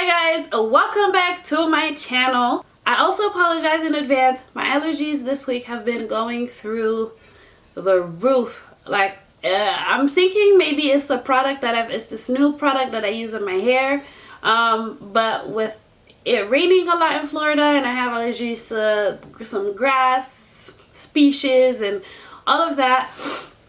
Hi guys, welcome back to my channel. I also apologize in advance. My allergies this week have been going through the roof. I'm thinking maybe it's the product that it's this new product that I use in my hair. But with it raining a lot in Florida and I have allergies to some grass species and all of that,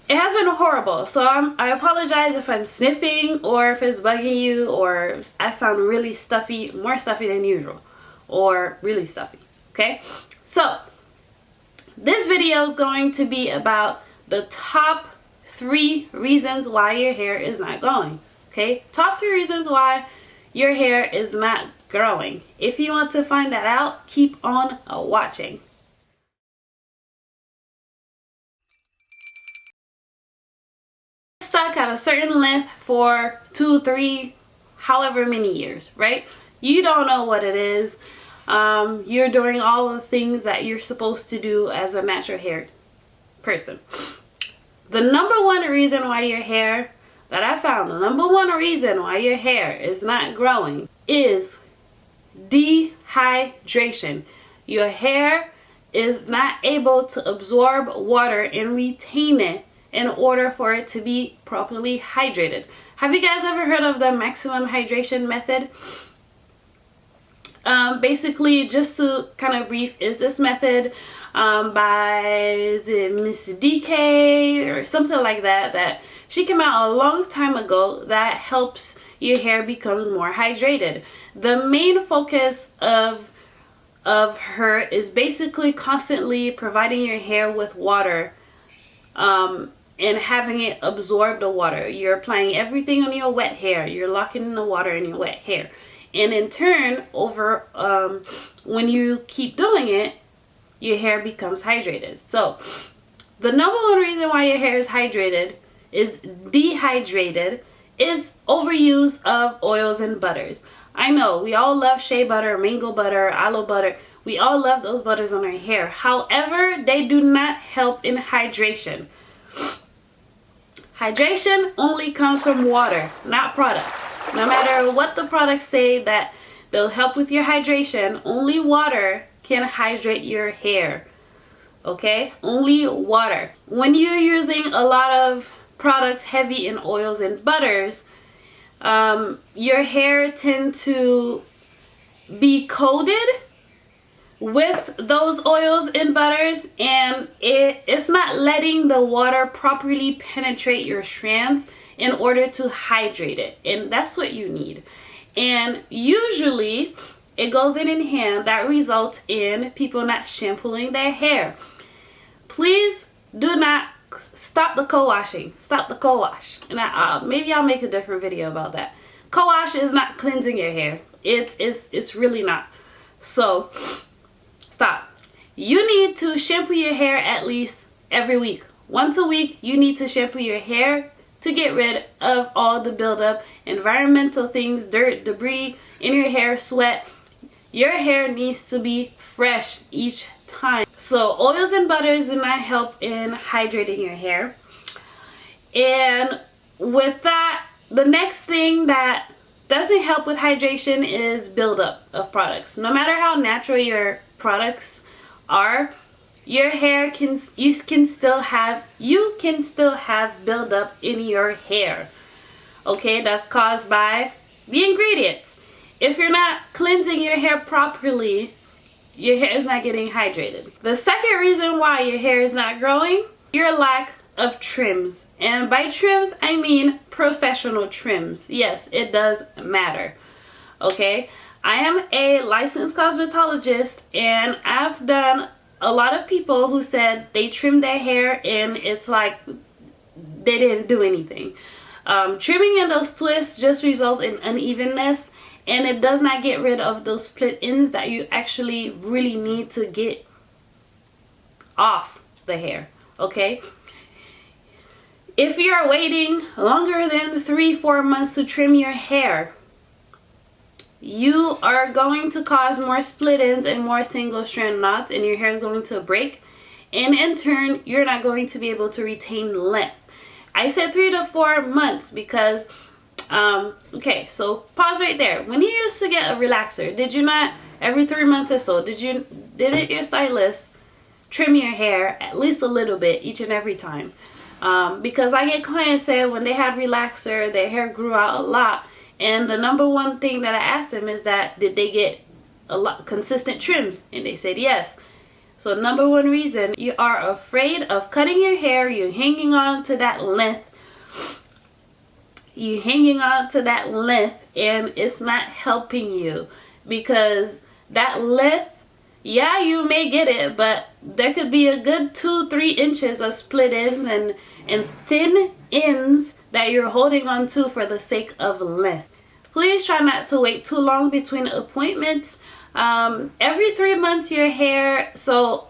it has been horrible. So I apologize if I'm sniffing or if it's bugging you or I sound really stuffy, more stuffy than usual, or really stuffy. Okay, so this video is going to be about the top 3 reasons why your hair is not growing. Okay, top 3 reasons why your hair is not growing. If you want to find that out, keep on watching. Stuck at a certain length for 2, 3, however many years, right? You don't know what it is. You're doing all the things that you're supposed to do as a natural hair person. The number one reason why your hair, that I found, the number one reason why your hair is not growing is dehydration. Your hair is not able to absorb water and retain it in order for it to be properly hydrated. Have you guys ever heard of the maximum hydration method? Basically, just to kind of brief, is this method by Miss DK or something like that, that she came out a long time ago, that helps your hair become more hydrated. The main focus of her is basically constantly providing your hair with water and having it absorb the water. You're applying everything on your wet hair. You're locking in the water in your wet hair. And in turn, when you keep doing it, your hair becomes hydrated. So the number one reason why your hair is dehydrated is overuse of oils and butters. I know we all love shea butter, mango butter, aloe butter. We all love those butters on our hair. However, they do not help in hydration. Hydration only comes from water, not products. No matter what the products say that they'll help with your hydration, only water can hydrate your hair. Okay? Only water. When you're using a lot of products heavy in oils and butters, your hair tends to be coated with those oils and butters, and it's not letting the water properly penetrate your strands in order to hydrate it, and that's what you need. And usually it goes in hand that results in people not shampooing their hair. Please do not stop the co-washing. Stop the co-wash. And maybe I'll make a different video about that. Co-wash is not cleansing your hair. It's really not. So stop. You need to shampoo your hair at least every week. Once a week, you need to shampoo your hair to get rid of all the buildup, environmental things, dirt, debris in your hair, sweat. Your hair needs to be fresh each time. So oils and butters do not help in hydrating your hair. And with that, the next thing that doesn't help with hydration is buildup of products. No matter how natural your products are, your hair can still have buildup in your hair. Okay, that's caused by the ingredients. If you're not cleansing your hair properly, your hair is not getting hydrated. The second reason why your hair is not growing, your lack of trims. And by trims, I mean professional trims. Yes, it does matter. Okay, I am a licensed cosmetologist, and I've done a lot of people who said they trimmed their hair and it's like they didn't do anything. Trimming and those twists just results in unevenness, and it does not get rid of those split ends that you actually really need to get off the hair. Okay, if you're waiting longer than 3-4 months to trim your hair, you are going to cause more split ends and more single strand knots, and your hair is going to break, and in turn you're not going to be able to retain length. I said 3 to 4 months because Okay, so pause right there. When you used to get a relaxer, did you not every 3 months or so, didn't your stylist trim your hair at least a little bit each and every time? Because I get clients say when they had relaxer, their hair grew out a lot, and the number one thing that I asked them is that did they get a lot consistent trims, and they said yes. So number one reason, you are afraid of cutting your hair, you're hanging on to that length. You're hanging on to that length and it's not helping you, because that length, yeah, you may get it, but there could be a good 2-3 inches of split ends and thin ends that you're holding on to for the sake of length. Please try not to wait too long between appointments. Every 3 months your hair, so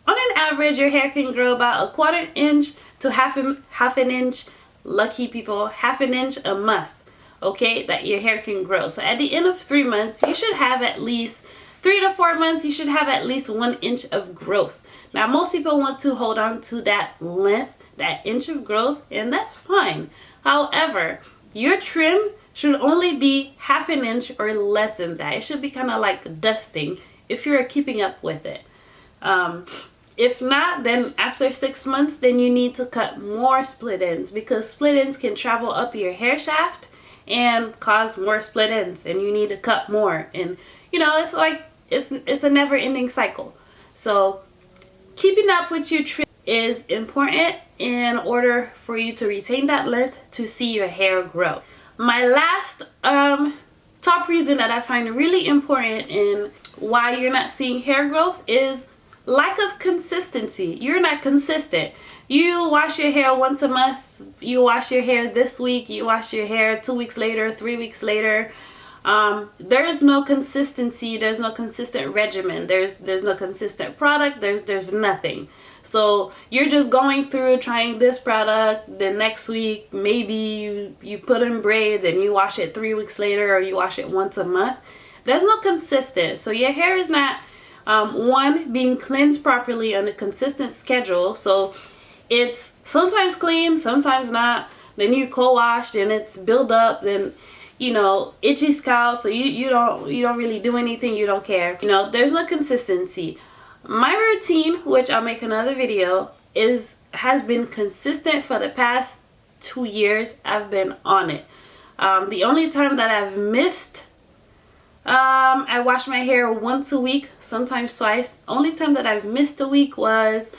on an average your hair can grow about 1/4 inch to half an inch. Lucky people, half an inch a month, okay, that your hair can grow. So at the end of 3 months, you should have at least 3 to 4 months, you should have at least 1 inch of growth. Now, most people want to hold on to that length, that inch of growth, and that's fine. However, your trim should only be half an inch or less than that. It should be kind of like dusting if you're keeping up with it. If not, then after 6 months, then you need to cut more split ends, because split ends can travel up your hair shaft and cause more split ends, and you need to cut more. And you know, it's like it's a never-ending cycle. So keeping up with your trim is important in order for you to retain that length to see your hair grow. My last top reason that I find really important in why you're not seeing hair growth is lack of consistency. You're not consistent. You wash your hair once a month, you wash your hair this week, you wash your hair 2 weeks later, 3 weeks later. There is no consistency, there's no consistent regimen, there's no consistent product, there's nothing. So you're just going through trying this product, then next week maybe you put in braids and you wash it 3 weeks later, or you wash it once a month. There's no consistent. So your hair is not one, being cleansed properly on a consistent schedule. So it's sometimes clean, sometimes not. Then you co-wash, then it's build up, then you know, itchy scalp, so you don't really do anything, you don't care. You know, there's no consistency. My routine, which I'll make another video, has been consistent for the past 2 years. I've been on it. The only time that I've missed, I wash my hair once a week, sometimes twice. Only time that I've missed a week was,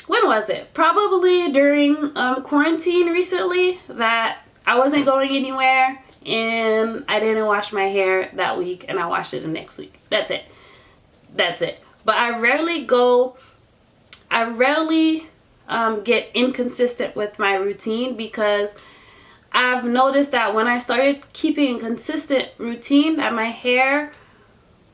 when was it? Probably during quarantine recently, that I wasn't going anywhere and I didn't wash my hair that week, and I washed it the next week. That's it. That's it. But I rarely get inconsistent with my routine, because I've noticed that when I started keeping a consistent routine, that my hair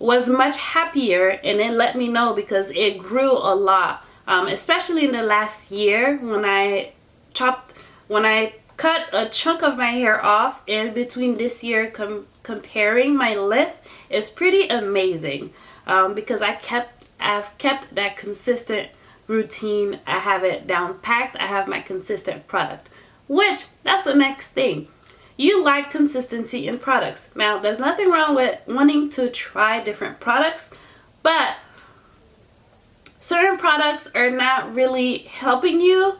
was much happier, and it let me know because it grew a lot. Especially in the last year, when I cut a chunk of my hair off, and between this year comparing my length is pretty amazing, because I've kept that consistent routine. I have it down packed. I have my consistent product, which that's the next thing. You like consistency in products. Now, there's nothing wrong with wanting to try different products, but certain products are not really helping you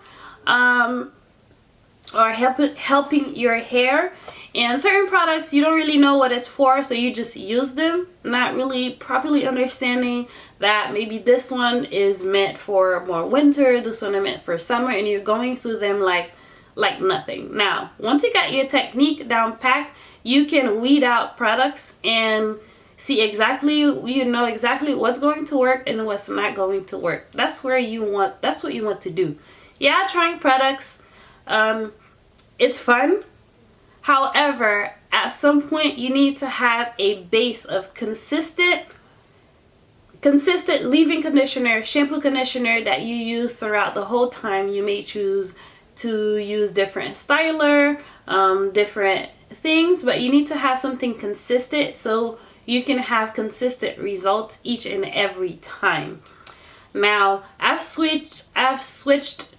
or helping your hair, and certain products you don't really know what it's for, so you just use them, not really properly understanding that maybe this one is meant for more winter, this one is meant for summer, and you're going through them like nothing. Now, once you got your technique down packed, you can weed out products and see exactly, you know exactly what's going to work and what's not going to work. That's what you want to do. Yeah, trying products, it's fun. However, at some point you need to have a base of consistent leave-in conditioner, shampoo, conditioner that you use throughout the whole time. You may choose to use different styler, different things, but you need to have something consistent so you can have consistent results each and every time. Now, I've switched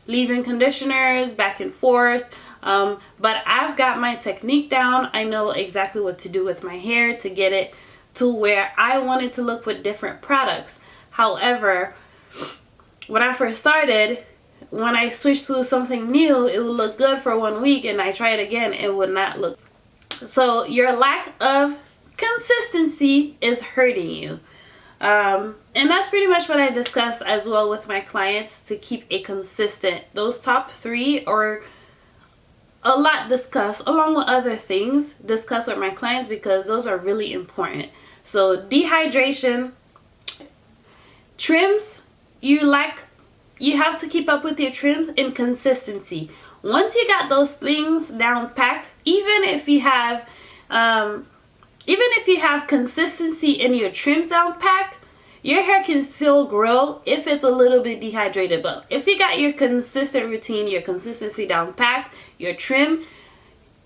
leave-in conditioners back and forth. But I've got my technique down. I know exactly what to do with my hair to get it to where I want it to look with different products. However, when I first started, when I switched to something new, it would look good for 1 week, and I try it again, it would not look. So your lack of consistency is hurting you. And that's pretty much what I discuss as well with my clients to keep it consistent. Those top 3 are a lot discussed along with other things discussed with my clients because those are really important. So dehydration, trims, you have to keep up with your trims and consistency. Once you got those things down packed, even if you have consistency in your trims down packed, your hair can still grow if it's a little bit dehydrated. But if you got your consistent routine, your consistency down packed, your trim,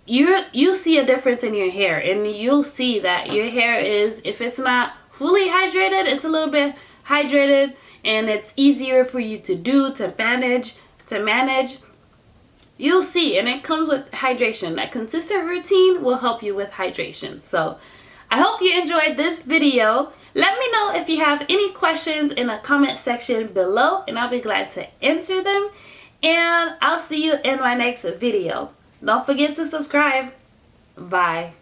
you see a difference in your hair, and you'll see that your hair is, if it's not fully hydrated, it's a little bit hydrated, and it's easier for you to do, to manage. You'll see, and it comes with hydration. That consistent routine will help you with hydration. So I hope you enjoyed this video. Let me know if you have any questions in the comment section below, and I'll be glad to answer them. And I'll see you in my next video. Don't forget to subscribe. Bye.